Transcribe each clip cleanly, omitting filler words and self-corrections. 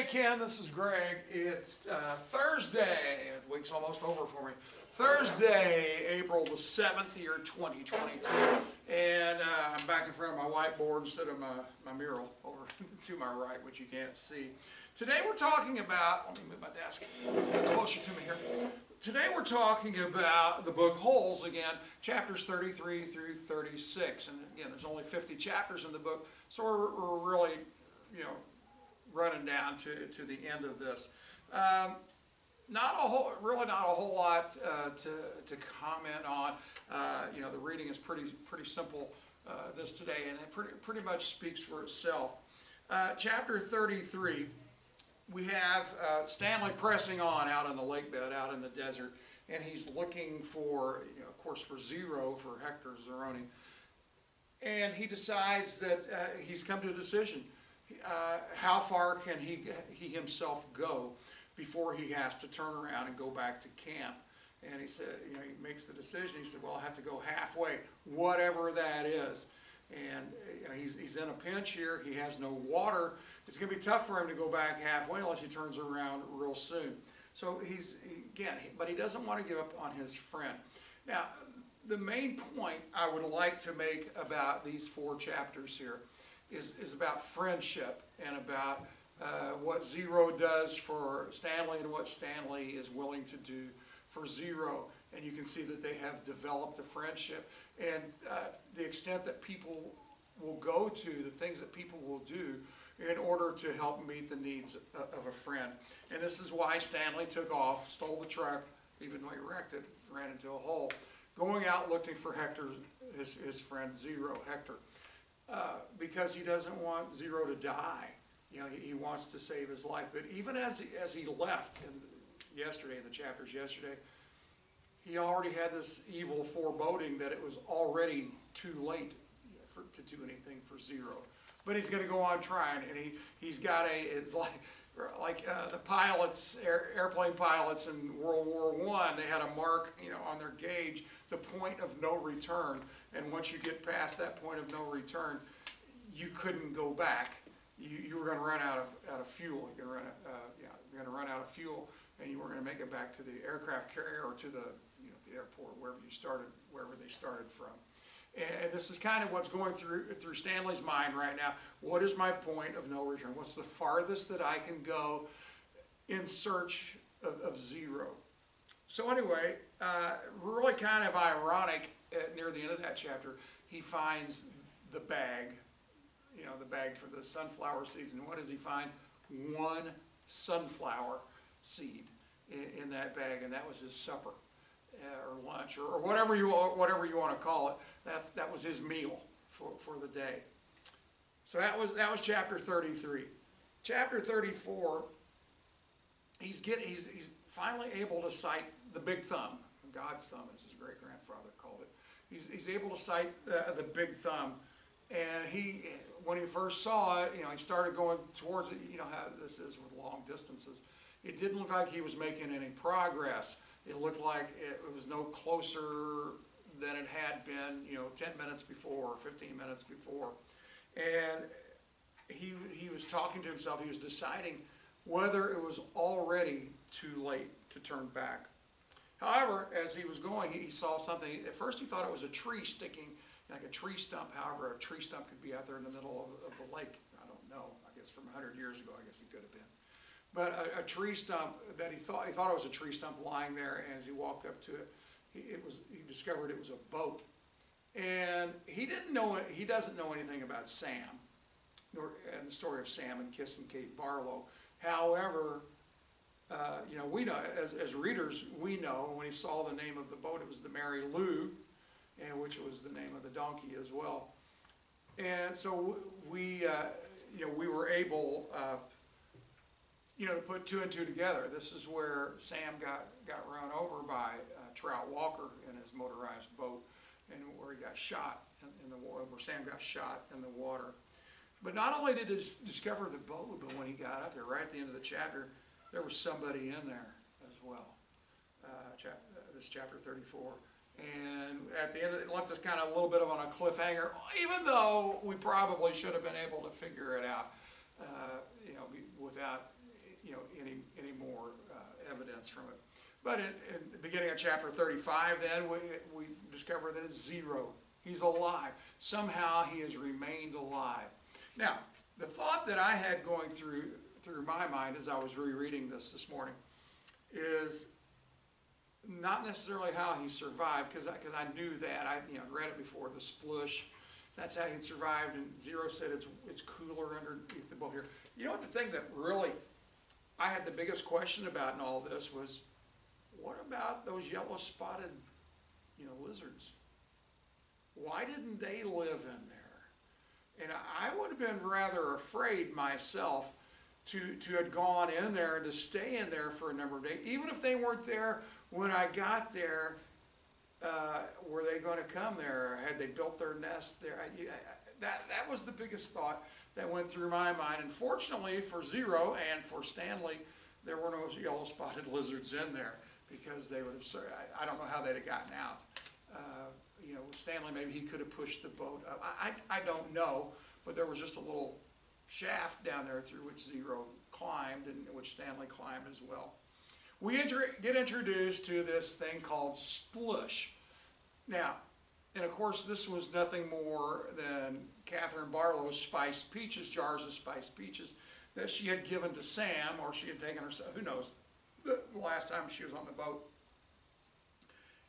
Hey Ken, this is Greg. It's Thursday. The week's almost over for me. Thursday, April the 7th, year 2022. And I'm back in front of my whiteboard instead of my mural over to my right, which you can't see. Today we're talking about, let me move my desk closer to me here. Today we're talking about the book Holes again, chapters 33 through 36. And again, there's only 50 chapters in the book, so we're really, running down to the end of this. Really not a whole lot to comment on. The reading is pretty simple this today, and it pretty much speaks for itself. Chapter 33, we have Stanley pressing on out in the lake bed, out in the desert, and he's looking for, of course, for Zero, for Hector Zeroni, and he decides that he's come to a decision. How far can he himself go before he has to turn around and go back to camp? And he said, he makes the decision. He said, well, I'll have to go halfway, whatever that is. And he's in a pinch here. He has no water. It's going to be tough for him to go back halfway unless he turns around real soon. So but he doesn't want to give up on his friend. Now, the main point I would like to make about these 4 chapters here is about friendship and about what Zero does for Stanley and what Stanley is willing to do for Zero. And you can see that they have developed a friendship. And the extent that people will go to, the things that people will do in order to help meet the needs of a friend. And this is why Stanley took off, stole the truck, even though he wrecked it, ran into a hole, going out looking for Hector, his friend Zero, Hector. Because he doesn't want Zero to die. He wants to save his life. But even as he left in the chapters yesterday, he already had this evil foreboding that it was already too late to do anything for Zero. But he's going to go on trying, and he's got it's like the pilots, airplane pilots in World War I, they had a mark, on their gauge, the point of no return. And once you get past that point of no return, you couldn't go back. You were going to run out of fuel. You're going to run out of fuel, and you weren't going to make it back to the aircraft carrier or to the airport, wherever they started from. And this is kind of what's going through Stanley's mind right now. What is my point of no return? What's the farthest that I can go in search of Zero? So anyway, really kind of ironic, near the end of that chapter, he finds the bag, the bag for the sunflower seeds. And what does he find? 1 sunflower seed in that bag, and that was his supper. Or lunch, or whatever you want to call it. That was his meal for the day. So that was chapter 33. Chapter 34. He's finally able to sight the big thumb, God's thumb, as his great grandfather called it. He's able to sight the big thumb, and when he first saw it, he started going towards it. You know how this is with long distances. It didn't look like he was making any progress. It looked like it was no closer than it had been, 10 minutes before or 15 minutes before. And he was talking to himself. He was deciding whether it was already too late to turn back. However, as he was going, he saw something. At first he thought it was a tree sticking, like a tree stump. However, a tree stump could be out there in the middle of the lake. I don't know. I guess from 100 years ago, I guess it could have been. But a tree stump that he thought it was a tree stump lying there, and as he walked up to it, he discovered it was a boat. And he doesn't know anything about Sam, and the story of Sam and Kiss and Kate Barlow. However, we know, as readers, we know when he saw the name of the boat, it was the Mary Lou, and which was the name of the donkey as well. And so we were able to put 2 and 2 together. This is where Sam got run over by Trout Walker in his motorized boat, and where he got shot in the water, where Sam got shot in the water. But not only did he discover the boat, but when he got up there, right at the end of the chapter, there was somebody in there as well. This chapter 34. And at the end, it left us kind of a little bit on a cliffhanger, even though we probably should have been able to figure it out, without any more evidence from it. But in the beginning of chapter 35, then we discover that it's zero. He's alive. Somehow he has remained alive. Now, the thought that I had going through my mind as I was rereading this morning is not necessarily how he survived, because I knew that. I read it before, the splush. That's how he survived, and Zero said it's cooler underneath the boat here. You know what, the thing that really I had the biggest question about in all this was, what about those yellow spotted, lizards? Why didn't they live in there? And I would have been rather afraid myself to have gone in there and to stay in there for a number of days, even if they weren't there when I got there. Were they going to come there? Had they built their nest there? That was the biggest thought that went through my mind. And fortunately for Zero and for Stanley, there were no yellow spotted lizards in there, because they would have. I don't know how they'd have gotten out. Stanley, maybe he could have pushed the boat up. I don't know, but there was just a little shaft down there through which Zero climbed, and which Stanley climbed as well. We get introduced to this thing called splush. Now, and of course, this was nothing more than Catherine Barlow's spiced peaches, jars of spiced peaches that she had given to Sam, or she had taken herself, who knows, the last time she was on the boat.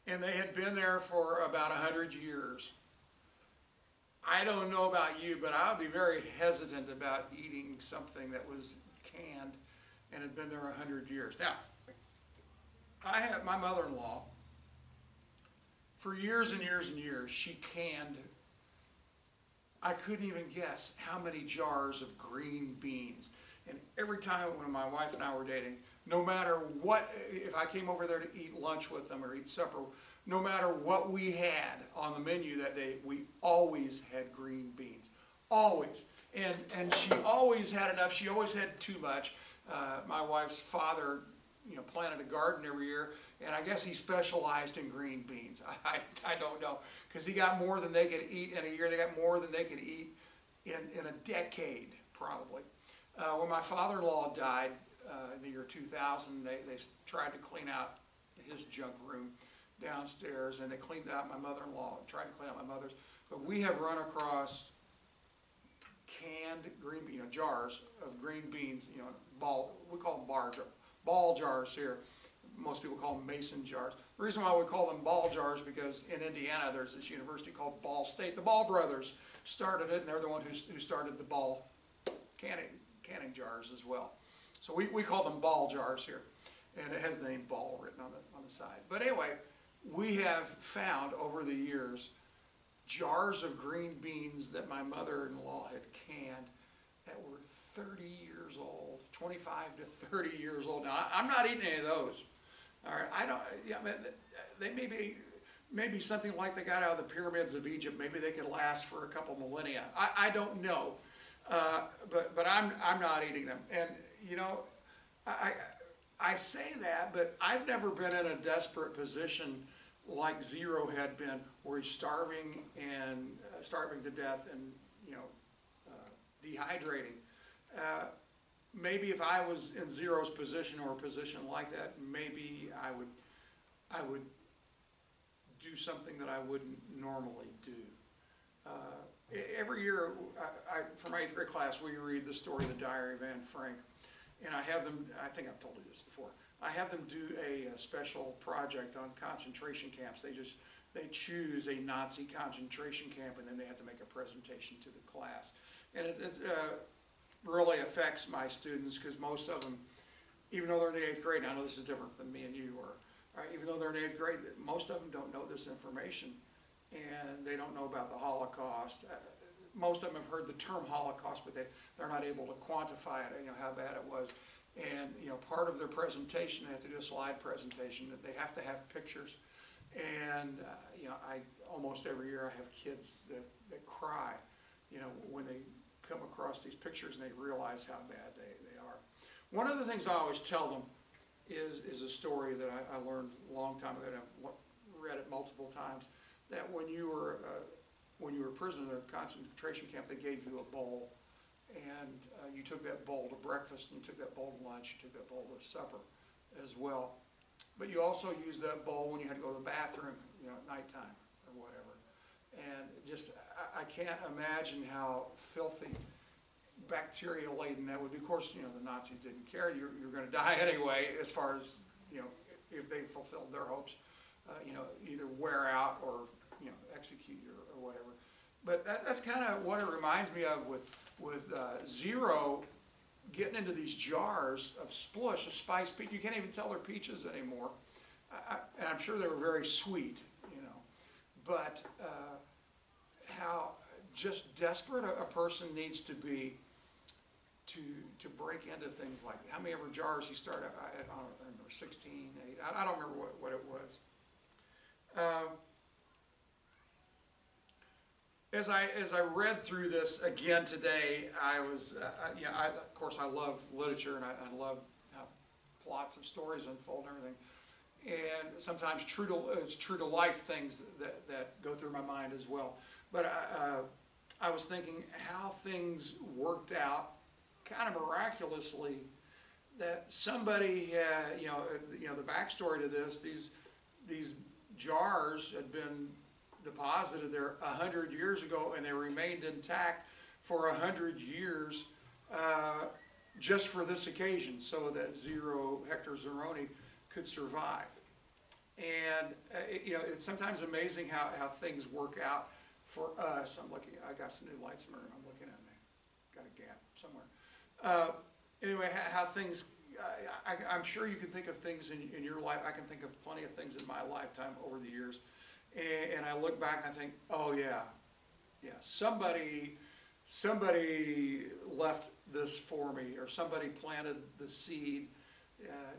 And they had been there for about 100 years. I don't know about you, but I would be very hesitant about eating something that was canned and had been there 100 years. Now, I have my mother-in-law, for years and years and years, she canned, I couldn't even guess how many jars of green beans. And every time when my wife and I were dating, no matter what, if I came over there to eat lunch with them or eat supper, no matter what we had on the menu that day, we always had green beans. Always. And she always had enough. She always had too much. My wife's father, planted a garden every year, and I guess he specialized in green beans. I don't know, because he got more than they could eat in a year. They got more than they could eat in a decade, probably. When my father-in-law died in the year 2000, they tried to clean out his junk room downstairs, and they cleaned out my mother-in-law, tried to clean out my mother's. But we have run across canned green, jars of green beans, we call them ball jars here. Most people call them mason jars. The reason why we call them ball jars is because in Indiana there's this university called Ball State. The Ball brothers started it, and they're the one who started the ball canning jars as well. So we call them ball jars here, and it has the name Ball written on the side. But anyway, we have found over the years jars of green beans that my mother-in-law had canned that were 30 years old, 25 to 30 years old. Now, I'm not eating any of those. All right, I don't. Yeah, they may be something like they got out of the pyramids of Egypt. Maybe they could last for a couple millennia. I don't know, but I'm not eating them. And I say that, but I've never been in a desperate position like Zero had been, where he's starving to death and dehydrating. Maybe if I was in Zero's position or a position like that, maybe I would do something that I wouldn't normally do. Every year, for my 8th grade class, we read the story of the Diary of Anne Frank, and I have them. I think I've told you this before. I have them do a special project on concentration camps. They choose a Nazi concentration camp, and then they have to make a presentation to the class. And it really affects my students, because most of them, even though they're in the 8th grade, I know this is different than me and you, even though they're in 8th grade, most of them don't know this information, and they don't know about the Holocaust. Most of them have heard the term Holocaust, but they're not able to quantify it, how bad it was. And part of their presentation, they have to do a slide presentation. That they have to have pictures. And I almost every year I have kids that cry, when they come across these pictures and they realize how bad they are. One of the things I always tell them is a story that I learned a long time ago, and I've read it multiple times. That when you were a prisoner in a concentration camp, they gave you a bowl, and you took that bowl to breakfast, and you took that bowl to lunch, you took that bowl to supper as well. But you also used that bowl when you had to go to the bathroom, at nighttime or whatever. And just, I can't imagine how filthy, bacteria-laden that would be. Of course, the Nazis didn't care. You're going to die anyway, as far as, if they fulfilled their hopes, either wear out or, execute you or whatever. But that's kind of what it reminds me of with Zero getting into these jars of splush, of spiced peach. You can't even tell they're peaches anymore. And I'm sure they were very sweet, But how just desperate a person needs to be to break into things like that. How many ever jars he started at, I don't remember, 16, 8, I don't remember what it was. As I read through this again today, I was, of course I love literature, and I love how plots of stories unfold and everything. And sometimes it's true to life things that go through my mind as well. But I was thinking how things worked out kind of miraculously, that somebody, the backstory to this, these jars had been deposited there 100 years ago, and they remained intact for 100 years just for this occasion, so that Zero Hector Zeroni could survive. And it's sometimes amazing how things work out for us. I got some new lights in my room. I'm looking at them. Got a gap somewhere. Anyway, how things, I'm sure you can think of things in your life. I can think of plenty of things in my lifetime over the years. And I look back and I think, oh yeah, somebody left this for me, or somebody planted the seed,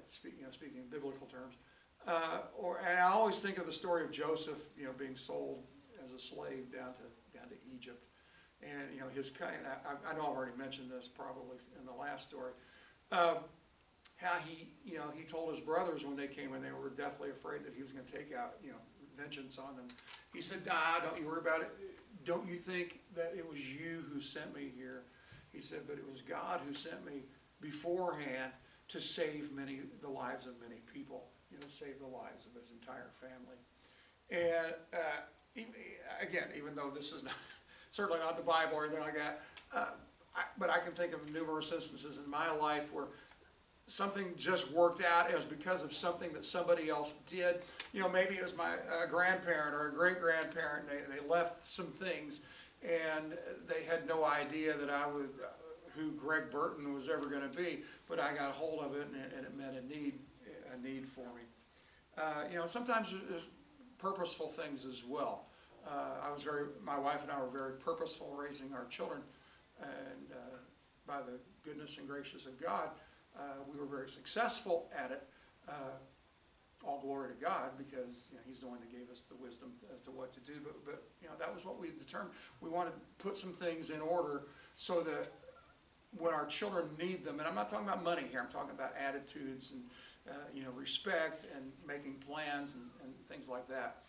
speaking in biblical terms. And I always think of the story of Joseph, being sold as a slave down to Egypt. And, his kind, I know I've already mentioned this probably in the last story, how he told his brothers when they came and they were deathly afraid that he was going to take out, vengeance on them. He said, nah, don't you worry about it. Don't you think that it was you who sent me here? He said, but it was God who sent me beforehand to save the lives of many people, save the lives of his entire family. And even though this is certainly not the Bible or anything like that, but I can think of numerous instances in my life where something just worked out. It was because of something that somebody else did. Maybe it was my grandparent or a great-grandparent. They left some things, and they had no idea that who Greg Burton was ever going to be. But I got a hold of it, and it meant a need for me. Sometimes there's purposeful things as well. My wife and I were very purposeful raising our children, and by the goodness and gracious of God, we were very successful at it. All glory to God, because he's the one that gave us the wisdom to what to do. But that was what we determined. We wanted to put some things in order so that when our children need them, and I'm not talking about money here, I'm talking about attitudes and respect and making plans and things like that,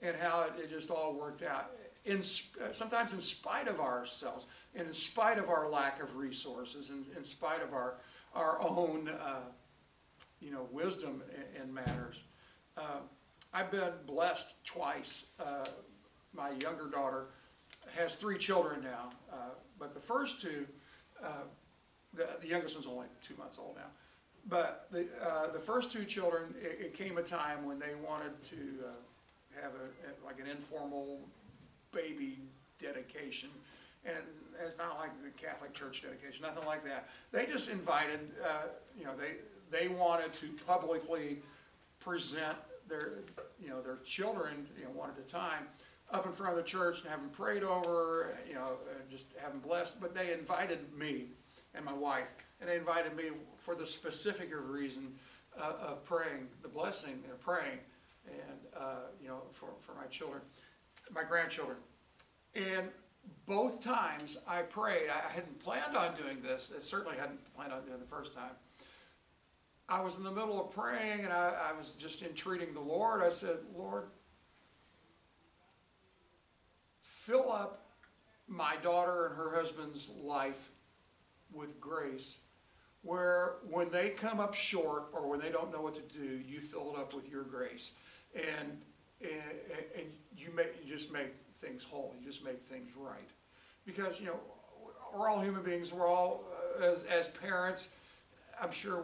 and how it just all worked out. Sometimes in spite of ourselves, and in spite of our lack of resources, and in spite of our own wisdom in matters. I've been blessed twice. My younger daughter has 3 children now, but the first two, the youngest one's only 2 months old now, but the first 2 children, it came a time when they wanted to have like an informal baby dedication. And it's not like the Catholic Church dedication, nothing like that. They just invited, they wanted to publicly present their children, one at a time, up in front of the church and have them prayed over, just have them blessed. But they invited me and my wife, and they invited me for the specific reason of praying, the blessing and praying, and for my children, my grandchildren. And both times I prayed, I hadn't planned on doing this. I certainly hadn't planned on doing it the first time. I was in the middle of praying, and I was just entreating the Lord. I said, Lord, fill up my daughter and her husband's life with grace, where when they come up short or when they don't know what to do, you fill it up with your grace. And you just make things whole. You just make things right. Because, we're all human beings. We're all, as parents, I'm sure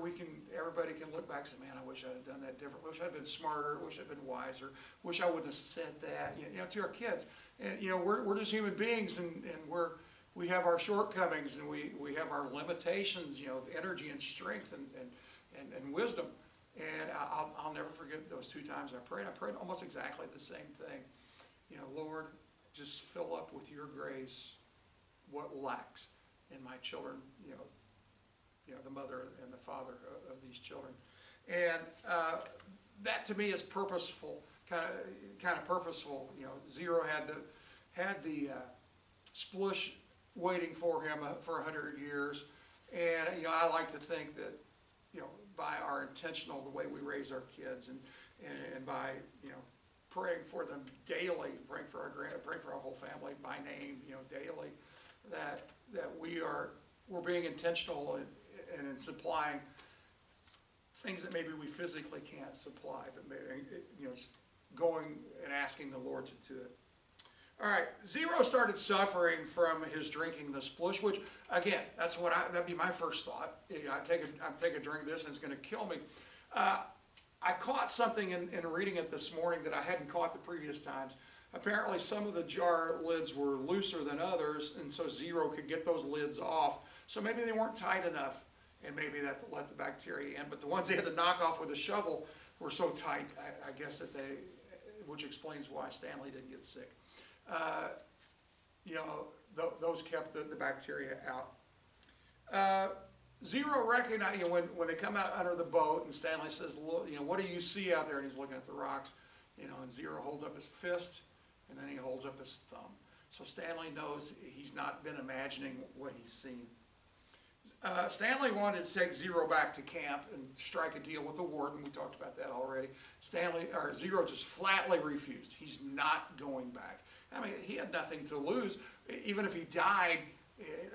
everybody can look back and say, man, I wish I'd have done that different. Wish I'd been smarter. Wish I'd been wiser. Wish I wouldn't have said that, to our kids. And, we're just human beings, and we have our shortcomings, and we have our limitations, of energy and strength and wisdom. And I'll never forget those 2 times I prayed. I prayed almost exactly the same thing. Lord, just fill up with your grace what lacks in my children, the mother and the father of these children. And that to me is purposeful, kind of purposeful. Zero had the splush waiting for him for 100 years. And, I like to think that, by our intentional, the way we raise our kids, and by, praying for them daily, praying for our whole family by name, daily, that we're being intentional and in supplying things that maybe we physically can't supply, but maybe, going and asking the Lord to do it. All right, Zero started suffering from his drinking the splush, which, again, that'd be my first thought. I take a drink of this and it's going to kill me. I caught something in reading it this morning that I hadn't caught the previous times. Apparently, some of the jar lids were looser than others, and so Zero could get those lids off. So maybe they weren't tight enough, and maybe that let the bacteria in. But the ones they had to knock off with a shovel were so tight, I guess which explains why Stanley didn't get sick. Those kept the bacteria out. Zero recognized, when they come out under the boat, and Stanley says, what do you see out there? And he's looking at the rocks, and Zero holds up his fist, and then he holds up his thumb. So Stanley knows he's not been imagining what he's seen. Stanley wanted to take Zero back to camp and strike a deal with the warden. We talked about that already. Zero just flatly refused. He's not going back. I mean, he had nothing to lose. Even if he died,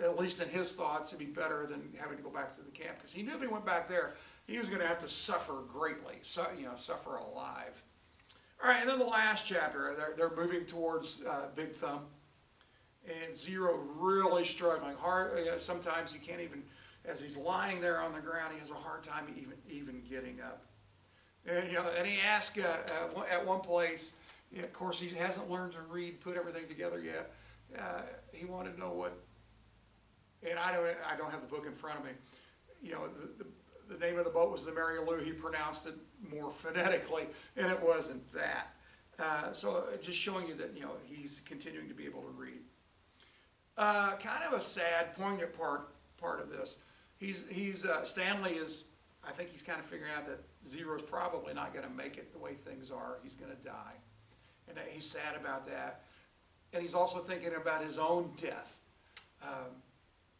at least in his thoughts, it'd be better than having to go back to the camp, because he knew if he went back there, he was going to have to suffer greatly, suffer alive. All right, and then the last chapter, they're moving towards Big Thumb, and Zero really struggling hard. Sometimes he can't even, as he's lying there on the ground, he has a hard time even getting up. And he asked at one place, of course he hasn't learned to read, put everything together yet. He wanted to know what, and I don't have the book in front of me. The name of the boat was the Mary Lou. He pronounced it more phonetically, and it wasn't that. So just showing you that he's continuing to be able to read. Kind of a sad, poignant part of this. Stanley is, I think he's kind of figuring out that Zero's probably not going to make it the way things are. He's going to die, and he's sad about that. And he's also thinking about his own death.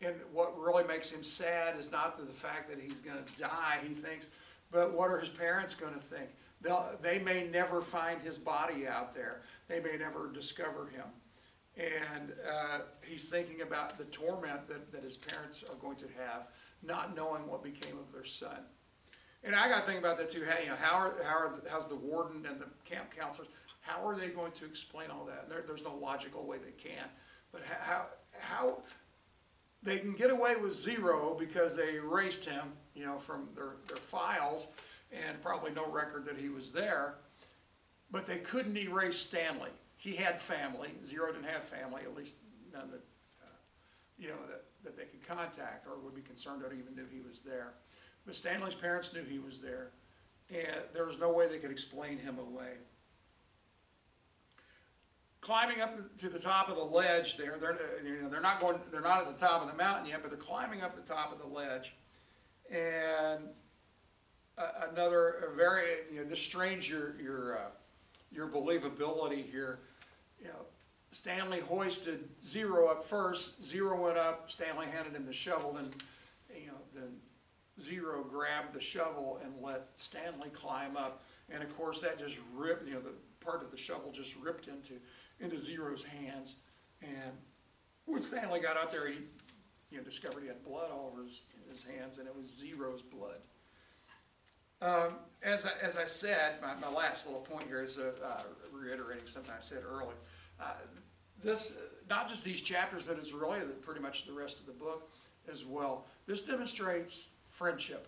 And what really makes him sad is not the fact that he's going to die, he thinks, but what are his parents going to think? They may never find his body out there. They may never discover him. And he's thinking about the torment that his parents are going to have, not knowing what became of their son. And I got to think about that too. How's the warden and the camp counselors, how are they going to explain all that? There's no logical way they can. But how they can get away with Zero because they erased him, from their files, and probably no record that he was there. But they couldn't erase Stanley. He had family. Zero didn't have family, at least none that that they could contact or would be concerned or even knew he was there. But Stanley's parents knew he was there, and there was no way they could explain him away. Climbing up to the top of the ledge there, they're not at the top of the mountain yet, but they're climbing up the top of the ledge. And this strains your believability here. Stanley hoisted Zero up first. Zero went up. Stanley handed him the shovel. Then Zero grabbed the shovel and let Stanley climb up. And of course, that just ripped. The part of the shovel just ripped into Zero's hands. And when Stanley got out there, discovered he had blood all over his hands, and it was Zero's blood. As I said, my last little point here is reiterating something I said earlier. This, not just these chapters, but it's really pretty much the rest of the book as well. This demonstrates friendship,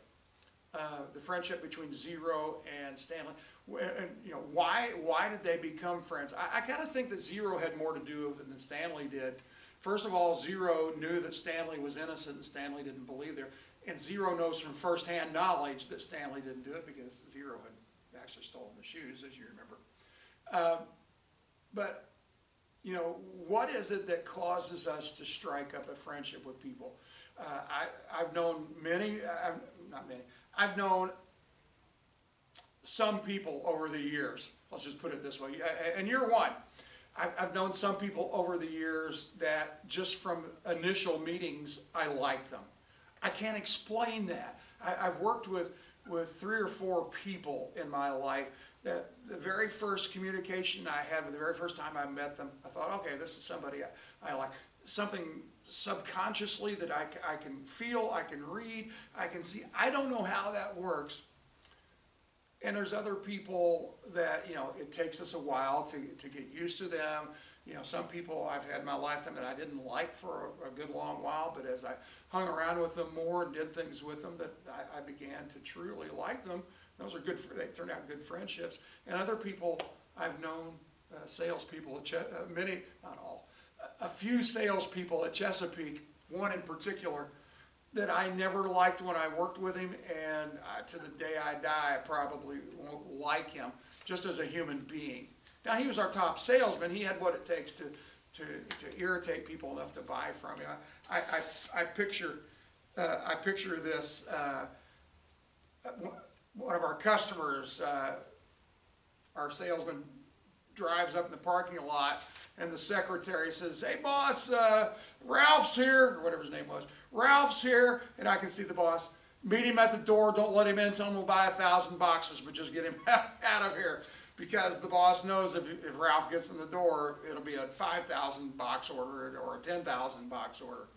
the friendship between Zero and Stanley. And why did they become friends? I kind of think that Zero had more to do with it than Stanley did. First of all, Zero knew that Stanley was innocent, and Stanley didn't believe there. And Zero knows from firsthand knowledge that Stanley didn't do it, because Zero had actually stolen the shoes, as you remember. But what is it that causes us to strike up a friendship with people? I've known I've known some people over the years. Let's just put it this way, and you're one. I've known some people over the years that just from initial meetings, I like them. I can't explain that. I've worked with 3 or 4 people in my life that the very first communication I had, the very first time I met them, I thought, okay, this is somebody I like. Something subconsciously that I can feel, I can read, I can see. I don't know how that works. And there's other people that, it takes us a while to get used to them. Some people I've had in my lifetime that I didn't like for a good long while, but as I hung around with them more and did things with them, that I began to truly like them. Those are good, they turned out good friendships. And other people I've known, salespeople, many, not all, a few salespeople at Chesapeake, one in particular, that I never liked when I worked with him, and to the day I die, I probably won't like him, just as a human being. Now, he was our top salesman. He had what it takes to irritate people enough to buy from him. I picture this. One of our customers, our salesman, drives up in the parking lot, and the secretary says, "Hey, boss, Ralph's here," or whatever his name was. "Ralph's here," and I can see the boss. "Meet him at the door. Don't let him in. Tell him we'll buy 1,000 boxes, but just get him out of here." Because the boss knows if Ralph gets in the door, it'll be a 5,000 box order or a 10,000 box order.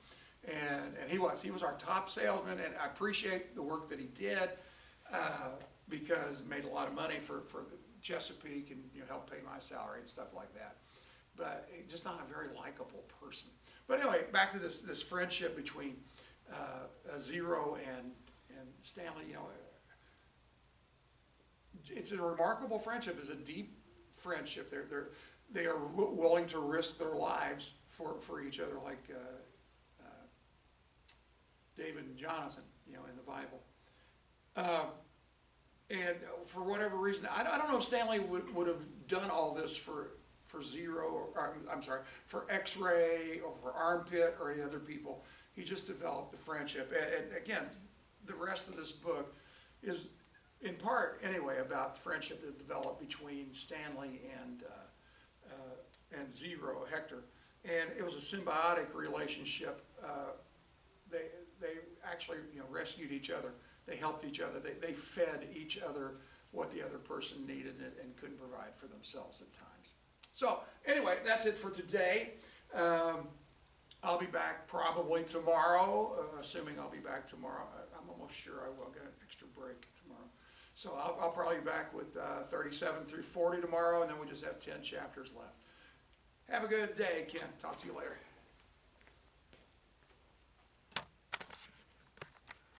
And he was our top salesman, and I appreciate the work that he did, because it made a lot of money for the Chesapeake, and helped pay my salary and stuff like that. But just not a very likable person. But anyway, back to this friendship between Zero and Stanley. It's a remarkable friendship. It's a deep friendship. They are willing to risk their lives for each other, like David and Jonathan, in the Bible. And for whatever reason, I don't know if Stanley would have done all this for Zero, or I'm sorry, for X-Ray or for Armpit or any other people. He just developed the friendship. And again, the rest of this book is, in part anyway, about friendship that developed between Stanley and Zero, Hector. And it was a symbiotic relationship. They actually rescued each other. They helped each other. They fed each other what the other person needed and couldn't provide for themselves at times. So anyway, that's it for today. I'll be back probably tomorrow, assuming I'll be back tomorrow. I'm almost sure I will get an extra break tomorrow. So I'll probably be back with 37 through 40 tomorrow, and then we just have 10 chapters left. Have a good day, Ken. Talk to you later.